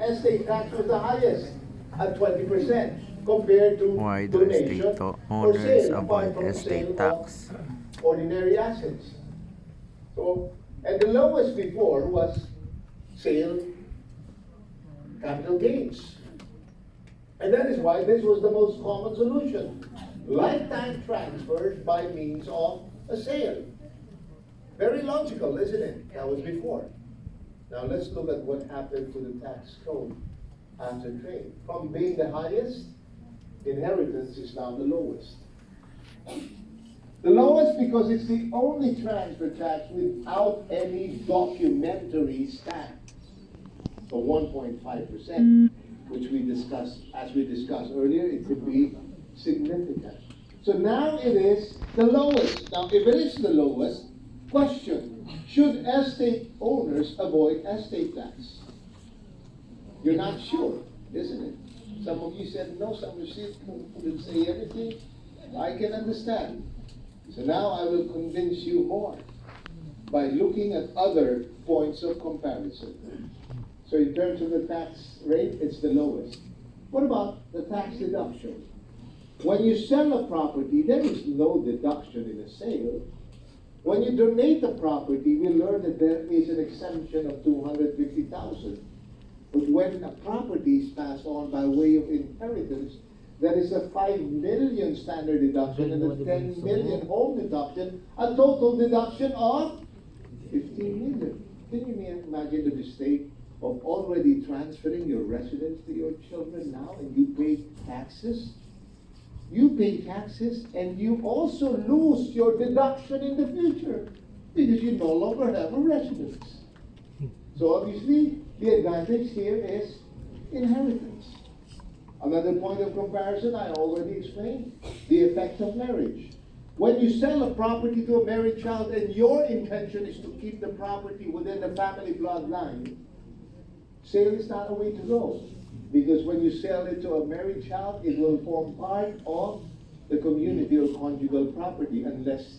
estate tax was the highest at 20% compared to Why do estate donation or owners sale, apart avoid from estate sale of tax? ordinary assets. So, and the lowest before was sale capital gains. And that is why this was the most common solution. Lifetime transfers by means of a sale. Very logical, isn't it? That was before. Now let's look at what happened to the tax code after trade. From being the highest, inheritance is now the lowest. The lowest because it's the only transfer tax without any documentary stamp. So 1.5%, which we discussed, as we discussed earlier, it could be significant. So now it is the lowest. Now if it is the lowest, question, should estate owners avoid estate tax? You're not sure, isn't it? Some of you said no, some of you didn't say anything. I can understand. So now I will convince you more by looking at other points of comparison. So in terms of the tax rate, it's the lowest. What about the tax deduction? When you sell a property, there is no deduction in a sale. When you donate the property, we learn that there is an exemption of $250,000. But when a property is passed on by way of inheritance, there is a 5 million standard deduction and a 10 million home deduction, a total deduction of 15 million. Can you imagine the mistake of already transferring your residence to your children now and you pay taxes? You pay taxes and you also lose your deduction in the future because you no longer have a residence. So obviously, the advantage here is inheritance. Another point of comparison I already explained, the effect of marriage. When you sell a property to a married child and your intention is to keep the property within the family bloodline, sale is not a way to go. Because when you sell it to a married child, it will form part of the community or conjugal property unless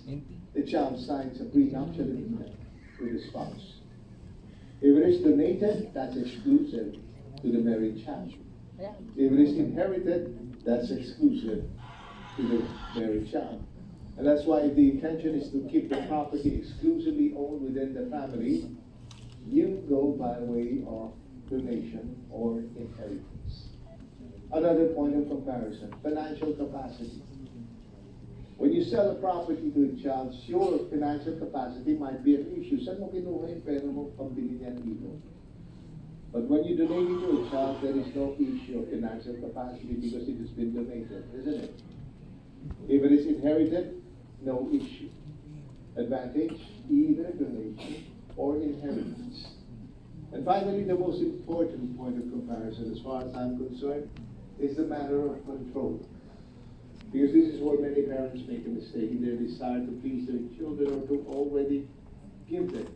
the child signs a prenuptial agreement with the spouse. If it is donated, that's exclusive to the married child. If it is inherited, that's exclusive to the married child. And that's why if the intention is to keep the property exclusively owned within the family, you go by way of donation or inheritance. Another point of comparison, financial capacity. When you sell a property to a child, your financial capacity might be an issue. Saan mo kinuha yung pera mo pambili niyan dito? But when you donate it to a child, there is no issue of financial capacity because it has been donated, isn't it? If it is inherited, no issue. Advantage, either donation or inheritance. And finally, the most important point of comparison, as far as I'm concerned, is the matter of control. Because this is where many parents make a mistake in their desire to please their children or to already give them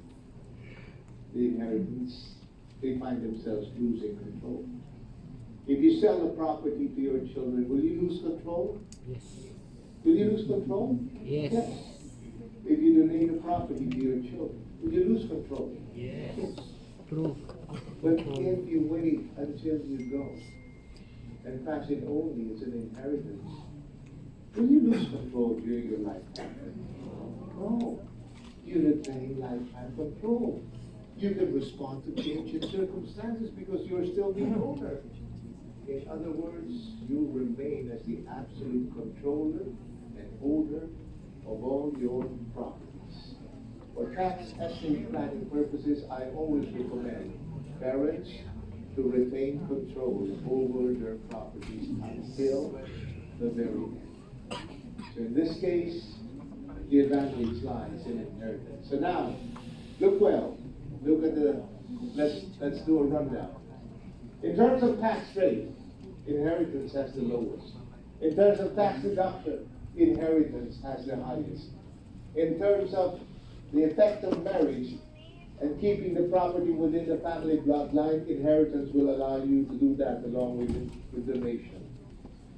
the inheritance. They find themselves losing control. If you sell a property to your children, will you lose control? Yes. Will you lose control? Yes. Yes. If you donate a property to your children, will you lose control? Yes. True. But if you wait until you go and pass it only as an inheritance, will you lose control during your lifetime? No. You retain lifetime control. You can respond to changing circumstances because you're still the owner. In other words, you remain as the absolute controller and owner of all your properties. For tax estate planning purposes, I always recommend parents to retain control over their properties until the very end. So in this case, the advantage lies in inheritance. So now, look well. Look at the, let's do a rundown. In terms of tax rate, inheritance has the lowest. In terms of tax deduction, inheritance has the highest. In terms of the effect of marriage and keeping the property within the family bloodline, inheritance will allow you to do that along with donation.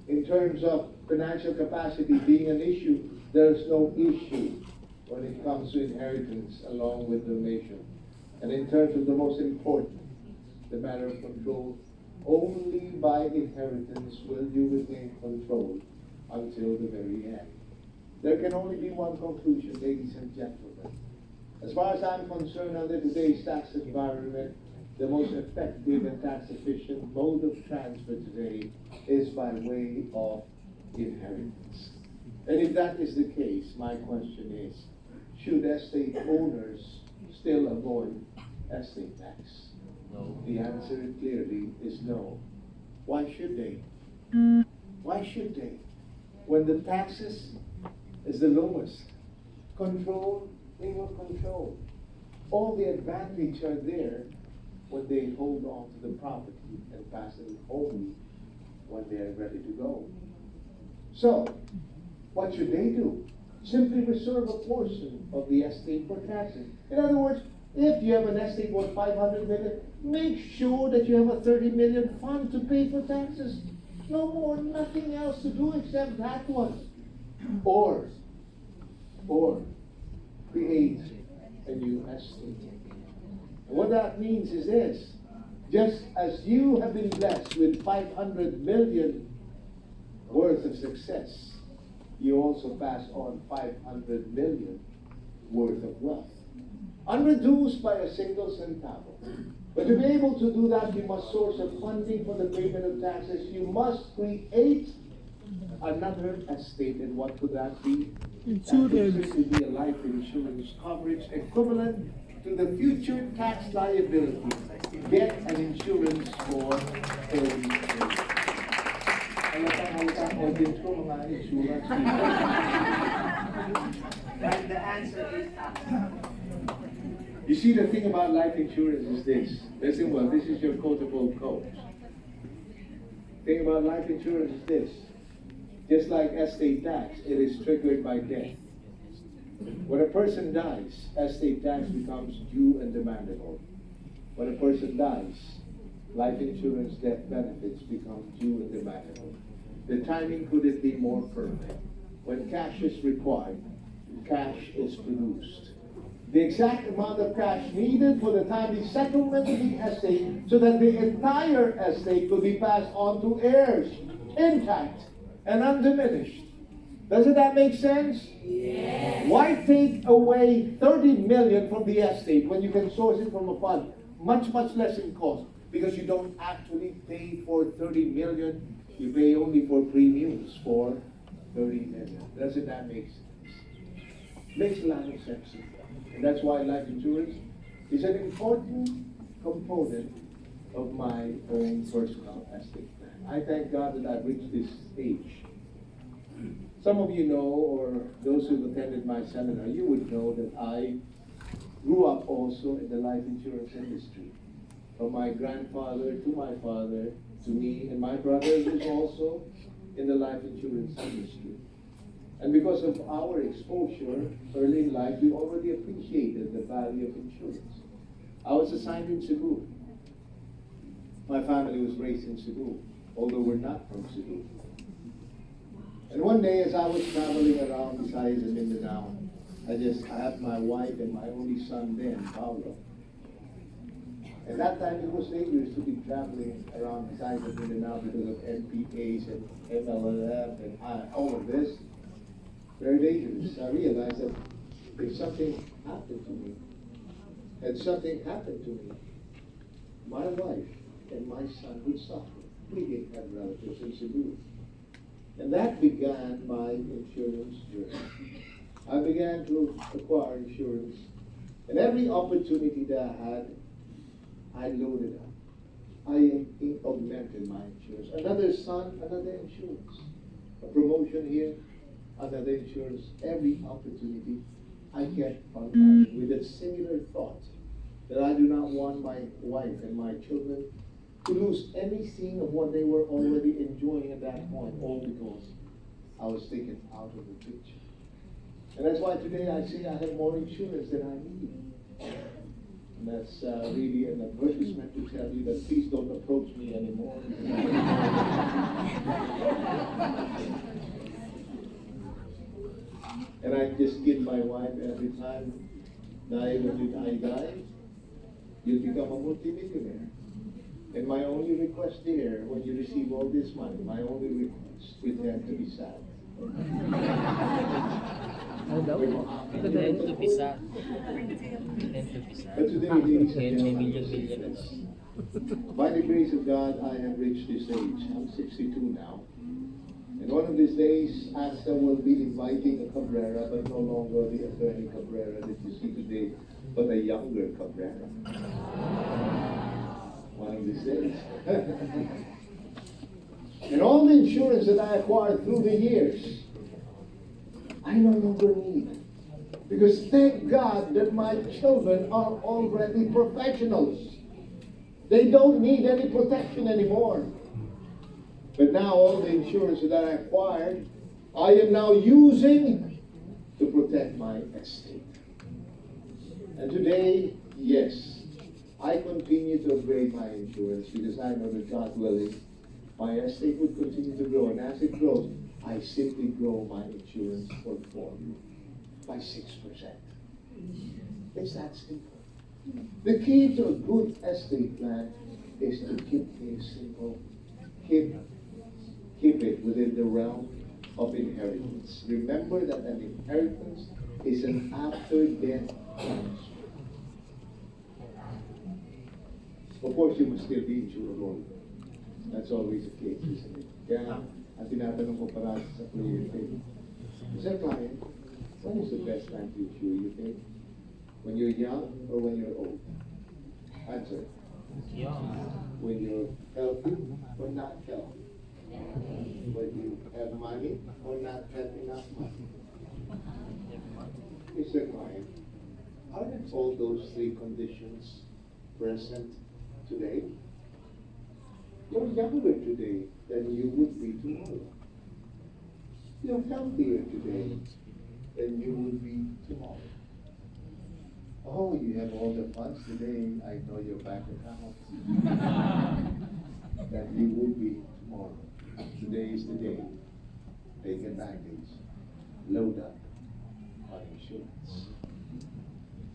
In terms of financial capacity being an issue, there's no issue when it comes to inheritance along with donation. And in terms of the most important, the matter of control. Only by inheritance will you retain control until the very end. There can only be one conclusion, ladies and gentlemen. As far as I'm concerned, under today's tax environment, the most effective and tax-efficient mode of transfer today is by way of inheritance. And if that is the case, my question is, should estate owners still avoid estate tax? No. The answer clearly is no. Why should they? Why should they? When the taxes is the lowest, control, they will control. All the advantage are there when they hold on to the property and pass it only when they are ready to go. So, what should they do? Simply reserve a portion of the estate for taxes. In other words, if you have an estate worth 500 million, make sure that you have a 30 million fund to pay for taxes. No more, nothing else to do except that one. Or create a new estate. And what that means is this: just as you have been blessed with 500 million worth of success, you also pass on 500 million worth of wealth, unreduced by a single centavo. But to be able to do that, you must source a funding for the payment of taxes. You must create another estate. And what could that be? Insurance. That would simply be a life insurance coverage equivalent to the future tax liability. Get an insurance for 30 years. Halatang audience ko, mga insurance people. But the answer is You see, the thing about life insurance is this. Listen well, this is your quotable quote. The thing about life insurance is this. Just like estate tax, it is triggered by death. When a person dies, estate tax becomes due and demandable. When a person dies, life insurance death benefits become due and demandable. The timing couldn't be more perfect. When cash is required, cash is produced. The exact amount of cash needed for the timely settlement of the estate so that the entire estate could be passed on to heirs, intact and undiminished. Doesn't that make sense? Yes. Why take away 30 million from the estate when you can source it from a fund? Much less in cost, because you don't actually pay for 30 million, you pay only for premiums for 30 million. Doesn't that make sense? Makes a lot of sense. And that's why life insurance is an important component of my own personal estate plan. I thank God that I've reached this age. Some of you know, or those who've attended my seminar, you would know that I grew up also in the life insurance industry. From my grandfather to my father to me and my brother, who's also in the life insurance industry. And because of our exposure early in life, we already appreciated the value of insurance. I was assigned in Cebu. My family was raised in Cebu, although we're not from Cebu. And one day, as I was traveling around Visayas and Mindanao, I had my wife and my only son then, Paulo. At that time, it was dangerous to be traveling around Visayas and Mindanao because of NPAs and MLLF and all of this. Very dangerous. I realized that if something happened to me, my wife and my son would suffer. We didn't have relatives in Cebu. And that began my insurance journey. I began to acquire insurance. And every opportunity that I had, I loaded up. I augmented my insurance. Another son, another insurance. A promotion here, another insurance. Every opportunity I kept on adding with a singular thought that I do not want my wife and my children to lose anything of what they were already enjoying at that point, all because I was taken out of the picture. And that's why today I say I have more insurance than I need. And that's really an advertisement to tell you that please don't approach me anymore. And I just kid my wife every time, when I die, you'll become a multimillionaire. And my only request there, when you receive all this money, my only request, pretend to be sad. Ano daw? Pretend to be sad. Pretend to be sad. But today, ladies and And may gentlemen, million. by the grace of God, I have reached this age. I'm 62 now. And one of these days, Asta will be inviting a Cabrera, but no longer the Atty Cabrera that you see today, but a younger Cabrera. One of these days. And all the insurance that I acquired through the years, I no longer need. Because thank God that my children are already professionals. They don't need any protection anymore. But now all the insurance that I acquired, I am now using to protect my estate. And today, yes, I continue to upgrade my insurance because I know that God willing, my estate would continue to grow. And as it grows, I simply grow my insurance portfolio by 6%. It's that simple. The key to a good estate plan is to keep things simple. Keep it within the realm of inheritance. Remember that an inheritance is an after-death transfer. Of course, you must still be insurable. That's always the case, isn't it? Kaya, ang tinatanong ko para sa client, Sir Client, when is the best time to insure, you think? When you're young or when you're old? Answer. When you're healthy or not healthy? When you have money or not have enough money? Mr. Client, aren't all those three conditions present today? You're younger today than you would be tomorrow. You're healthier today than you would be tomorrow. Oh, you have all the funds today. I know your bank account. That you would be tomorrow. Today is the day. Take advantage. Load up on insurance.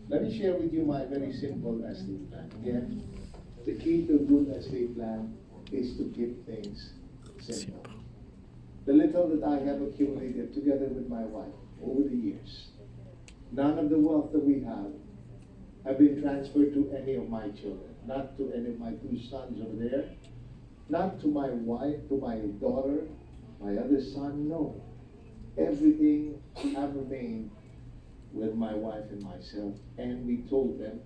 Let me share with you my very simple estate plan. Again, the key to a good estate plan is to keep things simple. The little that I have accumulated together with my wife over the years, none of the wealth that we have been transferred to any of my children, not to any of my two sons over there, not to my wife, to my daughter, my other son, no. Everything have remained with my wife and myself, and we told them,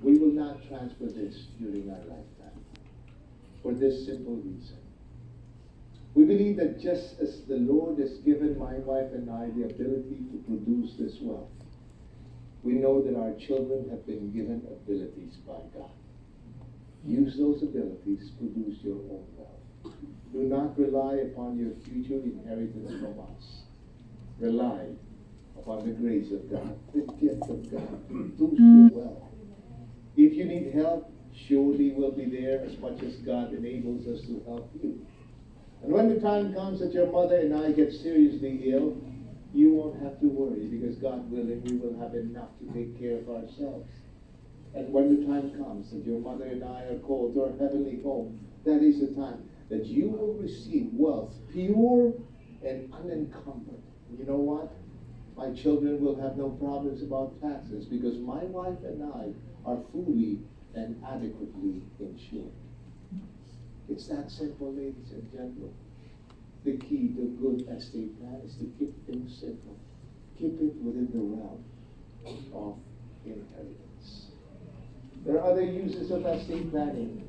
we will not transfer this during our lifetime. For this simple reason. We believe that just as the Lord has given my wife and I the ability to produce this wealth, we know that our children have been given abilities by God. Use those abilities to produce your own wealth. Do not rely upon your future inheritance from us. Rely upon the grace of God, the gift of God. Produce your wealth. If you need help, surely we'll be there as much as God enables us to help you. And when the time comes that your mother and I get seriously ill, you won't have to worry because God willing, we will have enough to take care of ourselves. And when the time comes that your mother and I are called to our heavenly home, that is the time that you will receive wealth, pure and unencumbered. And you know what? My children will have no problems about taxes because my wife and I are fully and adequately insured. It's that simple, ladies and gentlemen. The key to a good estate plan is to keep things simple. Keep it within the realm of inheritance. There are other uses of estate planning.